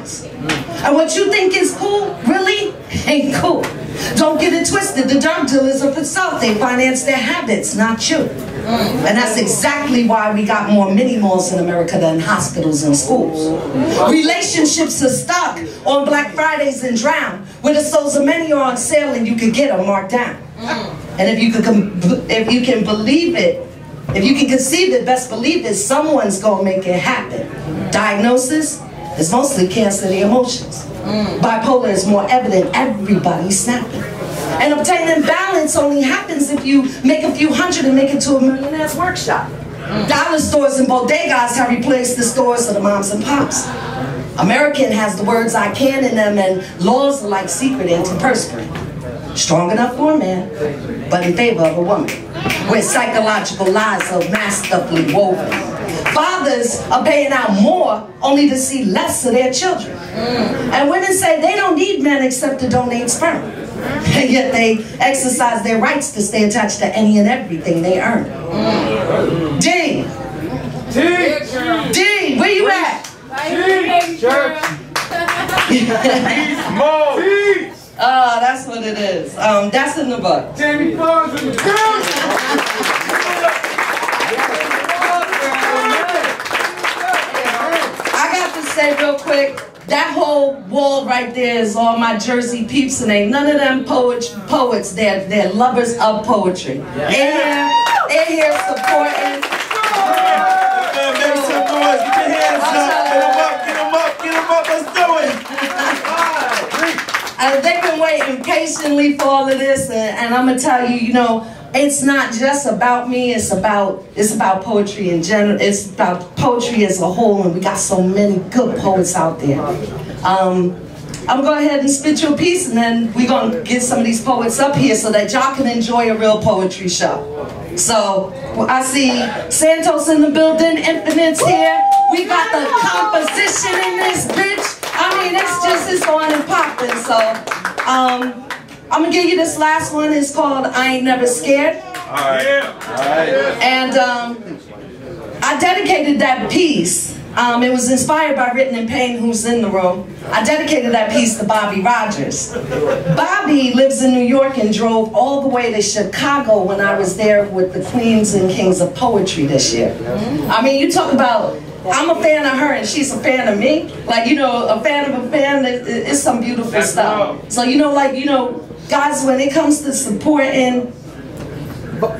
violence. And what you think is cool, really ain't cool. Don't get it twisted. The drug dealers are for self. They finance their habits, not you. And that's exactly why we got more mini malls in America than hospitals and schools. Relationships are stuck on Black Fridays and drown, where the souls of many are on sale and you could get them marked down. And if you can believe it, if you can conceive it, best believe it, someone's gonna make it happen. Diagnosis is mostly cancer of the emotions. Bipolar is more evident, everybody's snapping. And obtaining balance only happens if you make a few hundred and make it to a millionaire's workshop. Dollar stores and bodegas have replaced the stores of the moms and pops. American has the words I can in them, and laws are like secret antiperspirant. Strong enough for a man, but in favor of a woman, where psychological lies are masterfully woven. Fathers are paying out more only to see less of their children. And women say they don't need men except to donate sperm. And yet they exercise their rights to stay attached to any and everything they earn. D, where you at? Church. Oh, that's what it is. That's in the book. Jamie Farms in the I got to say real quick, that whole wall right there is all my Jersey peeps, and ain't none of them poets. They're lovers of poetry. They're here supporting. Make some noise. Get your hands up. Get them up. Let's do it. They've been waiting patiently for all of this, and I'm gonna tell you, you know, it's not just about me. It's about poetry in general. It's about poetry as a whole, and we got so many good poets out there. I'm gonna go ahead and spit you a piece, and then we're gonna get some of these poets up here so that y'all can enjoy a real poetry show. So I see Santos in the building, Infinite's here. We got the composition in this bitch. I mean, it's on and popping. So I'm gonna give you this last one. It's called I Ain't Never Scared. All right. And I dedicated that piece. It was inspired by Written in Pain, who's in the room. I dedicated that piece to Bobby Rogers. Bobby lives in New York and drove all the way to Chicago when I was there with the Queens and Kings of Poetry this year. I mean, you talk about, I'm a fan of her and she's a fan of me. Like, you know, a fan of a fan, it's some beautiful stuff. So, you know, like, you know, guys, when it comes to supporting...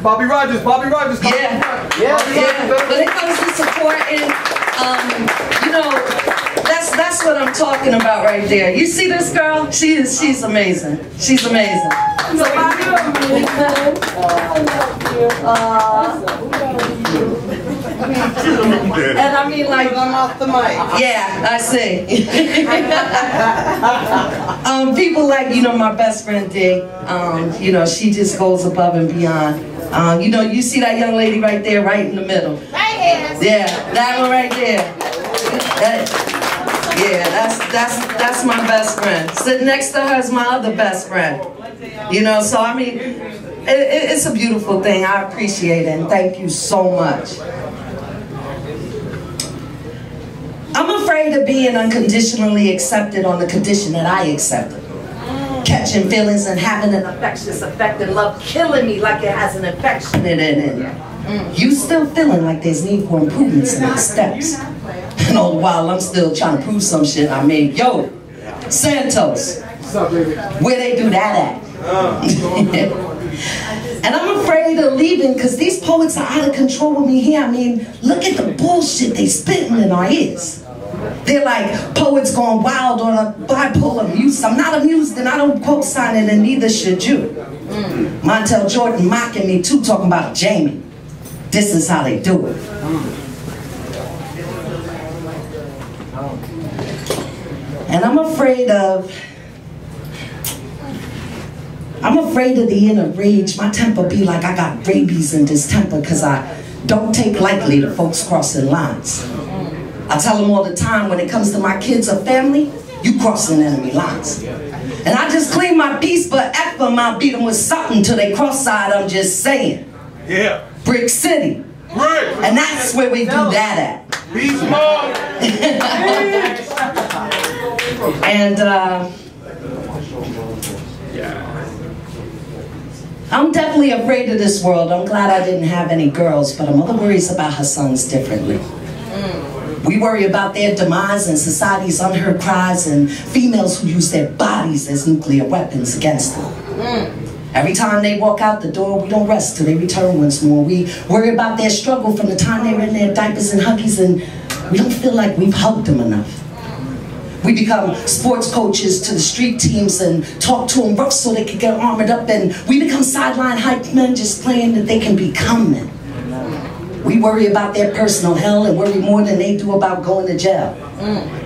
Bobby Rogers. Yeah. When it comes to supporting, you know, that's what I'm talking about right there. You see this girl? She's amazing. She's amazing. So Bobby, and I mean, like, I'm off the mic. Yeah, I see. People like, you know, my best friend D. You know, she just goes above and beyond. You know, you see that young lady right there, right in the middle. Right here. Yeah, that one right there. That's my best friend. Sitting next to her is my other best friend. You know, so I mean, it's a beautiful thing. I appreciate it, and thank you so much. I'm afraid of being unconditionally accepted on the condition that I accept it. Catching feelings and having an infectious effect, and love killing me like it has an infection in it. You still feeling like there's need for improvements in the steps. And all the while I'm still trying to prove some shit I made. Yo, Santos, where they do that at? And I'm afraid of leaving because these poets are out of control with me here. I mean, look at the bullshit they spitting in our ears. They're like poets going wild on a bipolar muse. I'm not amused and I don't co-sign it, and neither should you. Montel Jordan mocking me too, talking about Jamie. This is how they do it. And I'm afraid of the inner rage. My temper be like I got rabies in distemper because I don't take lightly to folks crossing lines. I tell them all the time, when it comes to my kids or family, you crossing enemy lines. And I just clean my peace, but F them, I'll beat them with something till they cross-eyed, I'm just saying. Yeah. Brick City. Right. And that's where we do that at. Peace, Mom. And I'm definitely afraid of this world. I'm glad I didn't have any girls, but a mother worries about her sons differently. We worry about their demise and society's unheard cries and females who use their bodies as nuclear weapons against them. Every time they walk out the door, we don't rest till they return once more. We worry about their struggle from the time they were in their diapers and huggies, and we don't feel like we've hugged them enough. We become sports coaches to the street teams and talk to them rough so they can get armored up, and we become sideline hype men just playing that they can become men. We worry about their personal hell and worry more than they do about going to jail.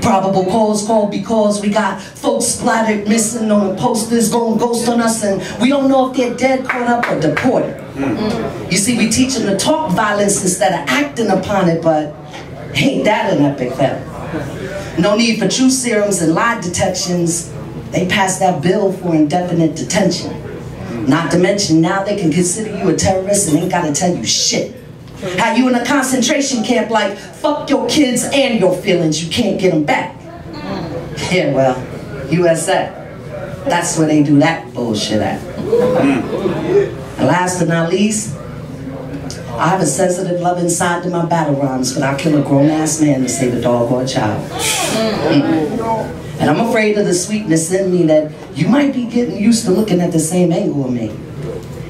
Probable cause called because we got folks splattered missing on posters going ghost on us, and we don't know if they're dead, caught up, or deported. You see, we teach them to talk violence instead of acting upon it, but ain't that an epic fail? No need for truth serums and lie detections. They passed that bill for indefinite detention. Not to mention, now they can consider you a terrorist and ain't gotta tell you shit. How you in a concentration camp like, fuck your kids and your feelings, you can't get them back. Yeah, well, USA. That's where they do that bullshit at. And last but not least, I have a sensitive love inside to my battle rhymes, but I kill a grown-ass man to save a dog or a child. And I'm afraid of the sweetness in me that you might be getting used to looking at the same angle of me.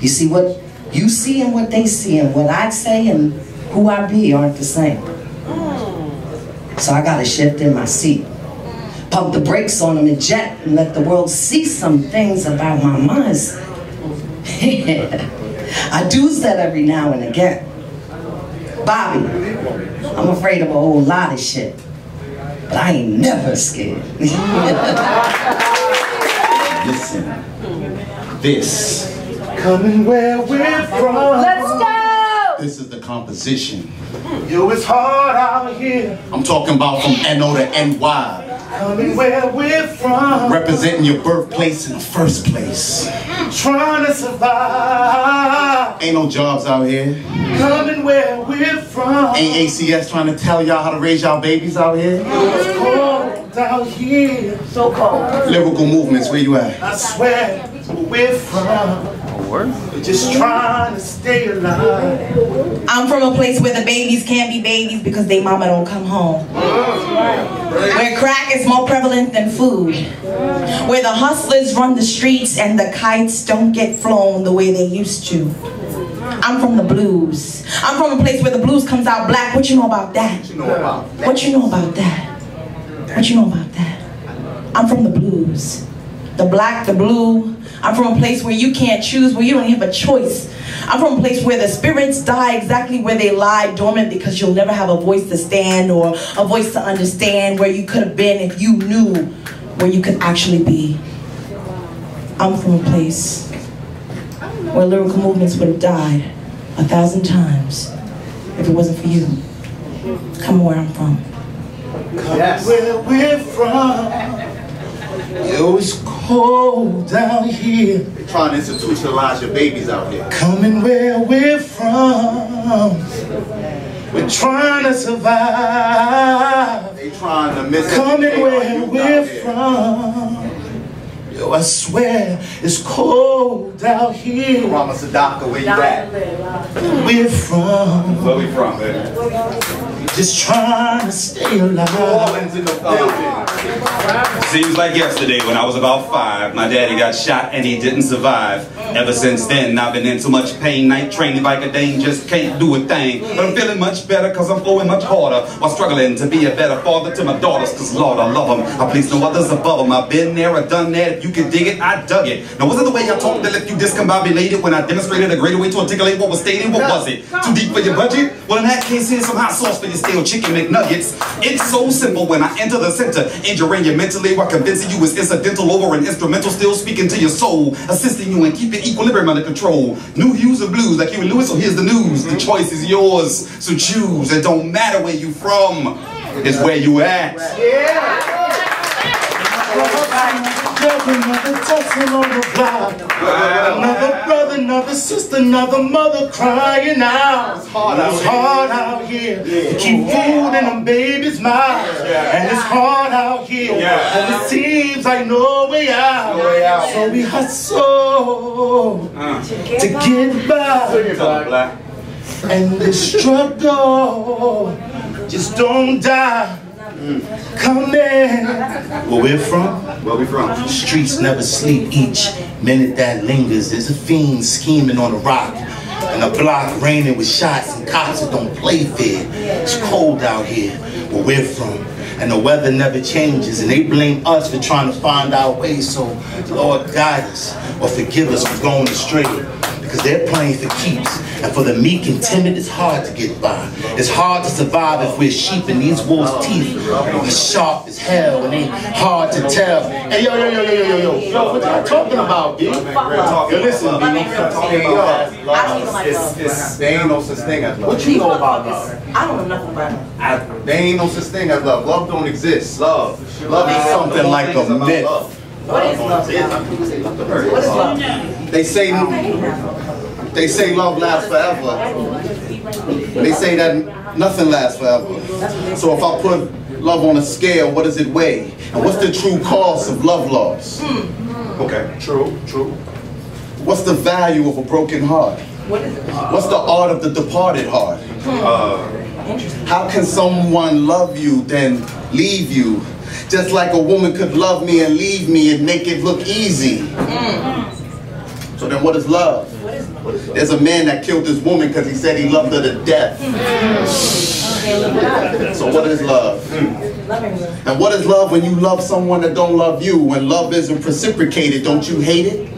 You see, what you see and what they see and what I say and who I be aren't the same. So I gotta shift in my seat. Pump the brakes on them and jet and let the world see some things about my mindset. I do that every now and again. Bobby, I'm afraid of a whole lot of shit, but I ain't never scared. Listen, this, coming where we're from. Let's go! This is the composition. Yo, it's hard out here. I'm talking about from NO to NY. Coming where we're from. Representing your birthplace in the first place. Trying to survive. Ain't no jobs out here. Coming where we're from. Ain't ACS trying to tell y'all how to raise y'all babies out here. It's cold out here. So cold. Lyrical movements, where you at? I swear, where we're from. We're just trying to stay alive. I'm from a place where the babies can't be babies because they mama don't come home. Where crack is more prevalent than food. Where the hustlers run the streets and the kites don't get flown the way they used to. I'm from the blues. I'm from a place where the blues comes out black. What you know about that? What you know about that? What you know about that? What you know about that? I'm from the blues. The black, the blue. I'm from a place where you can't choose, where you don't have a choice. I'm from a place where the spirits die exactly where they lie dormant because you'll never have a voice to stand or a voice to understand where you could have been if you knew where you could actually be. I'm from a place where lyrical movements would have died 1,000 times if it wasn't for you. Come where I'm from. Yes. Where we're from. Yo, it's cold down here. They're trying to institutionalize your babies out here. Coming where we're from. We're trying to survive. They trying to miss Coming where we're from. Yo, I swear it's cold out here. Rama Sadaka, where you at? We're from. Where we from, baby? Just trying to stay alive. Orleans in the building. Seems like yesterday when I was about 5, my daddy got shot and he didn't survive. Ever since then, I've been in so much pain. Night training like a dame, just can't do a thing. But I'm feeling much better cause I'm flowing much harder while struggling to be a better father to my daughters. Cause Lord, I love them. I please no others above them. I've been there, I've done that. If you can dig it, I dug it. Now wasn't the way I talked that left you discombobulated when I demonstrated a greater way to articulate what was stated? What was it? Too deep for your budget? Well, in that case, here's some hot sauce for your stale chicken McNuggets. It's so simple when I enter the center, injuring you mentally while convincing you it's incidental over an instrumental, still speaking to your soul, assisting you in keeping equilibrium under control. New hues and blues like Huey Lewis, so here's the news. The choice is yours, so choose. It don't matter where you from, it's where you at. Yeah. another tussle on the block. Another brother, another sister, another mother crying out. It's hard out here to keep food in them babies' mouths. And it's hard out here, and it seems like no way out. So we hustle to get by. And the struggle just don't die. Come in. Where we're from? Where we from? Streets never sleep. Each minute that lingers, there's a fiend scheming on a rock. And a block raining with shots and cops that don't play fair. It's cold out here where we're from. And the weather never changes. And they blame us for trying to find our way. So Lord, guide us or forgive us for going astray. Because they're playing for keeps. And for the meek and timid, it's hard to get by. It's hard to survive if we're sheep, and these wolves' teeth are sharp as hell, and they hard to tell. Hey, yo, what y'all talking about, B? Yo, listen, B. There ain't no such thing as love. What you know about love? I don't know nothing about it. There ain't no such thing as love. Love don't exist. Love is Something like a myth. What is love? What is love? They say love lasts forever. They say that nothing lasts forever. So if I put love on a scale, what does it weigh? And what's the true cost of love loss? Okay, true. What's the value of a broken heart? What's the art of the departed heart? How can someone love you then leave you? Just like a woman could love me and leave me and make it look easy. So then what is love? There's a man that killed this woman because he said he loved her to death. So what is love? And what is love when you love someone that don't love you? When love isn't reciprocated, don't you hate it?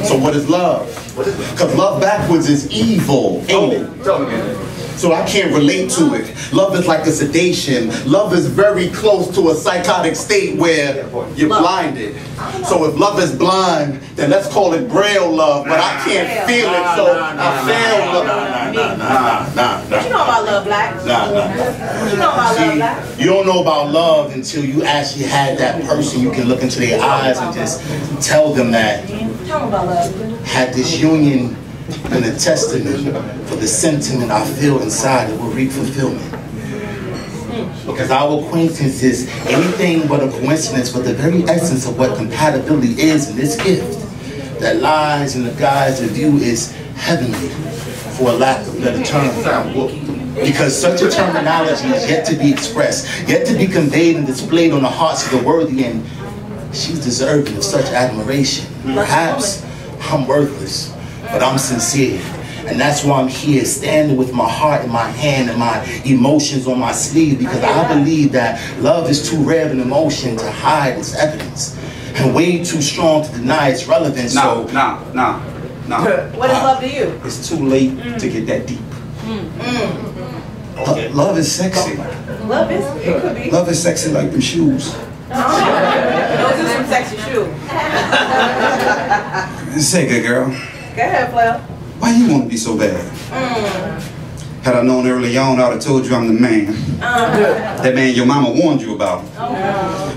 So what is love? Because love backwards is evil, ain't it? So I can't relate to it. Love is like a sedation. Love is very close to a psychotic state where you're blinded. So if love is blind, then let's call it braille love, but I can't feel it, so I fail love. What you know about love, Black? What you know about love, Black? You don't know about love until you actually had that person you can look into their eyes and just tell them that Tell me about love. had this union and a testament for the sentiment I feel inside that will reap fulfillment. Because our acquaintance is anything but a coincidence, but the very essence of what compatibility is in this gift that lies in the guise of you is heavenly, for a lack of a better term. Because such a terminology is yet to be expressed, yet to be conveyed and displayed on the hearts of the worthy, and she's deserving of such admiration. Perhaps I'm worthless, but I'm sincere. And that's why I'm here, standing with my heart in my hand and my emotions on my sleeve, because I believe that love is too rare an emotion to hide its evidence, and way too strong to deny its relevance. No. What is love to you? It's too late to get that deep. Love is sexy. Love is, it could be. Love is sexy like them shoes. Those are some sexy shoes. Say, good girl. Go ahead, Flair. Why you want to be so bad? Had I known early on, I'd have told you I'm the man. That man your mama warned you about.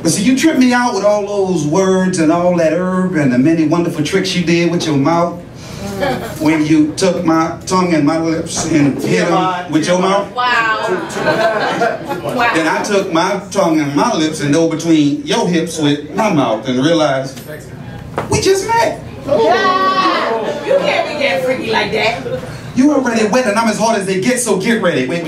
But see, you tripped me out with all those words and all that herb and the many wonderful tricks you did with your mouth. When you took my tongue and my lips and hit them with your mouth. Wow. Then I took my tongue and my lips and go between your hips with my mouth and realized we just met. You can't be that freaky like that. You already wet and I'm as hard as they get, so get ready. Wait.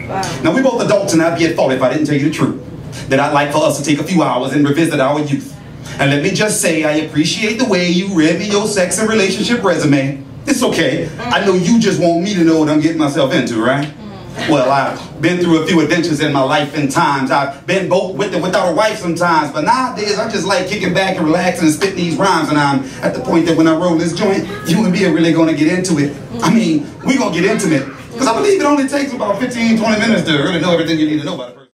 Wow. Now we both adults and I'd be at fault if I didn't tell you the truth. That I'd like for us to take a few hours and revisit our youth. And let me just say, I appreciate the way you read me your sex and relationship resume. It's okay. I know you just want me to know what I'm getting myself into, right? Well, I've been through a few adventures in my life and times. I've been both with and without a wife sometimes. But nowadays, I just like kicking back and relaxing and spitting these rhymes. And I'm at the point that when I roll this joint, you and me are really going to get into it. I mean, we're going to get intimate. Because I believe it only takes about 15, 20 minutes to really know everything you need to know about a person.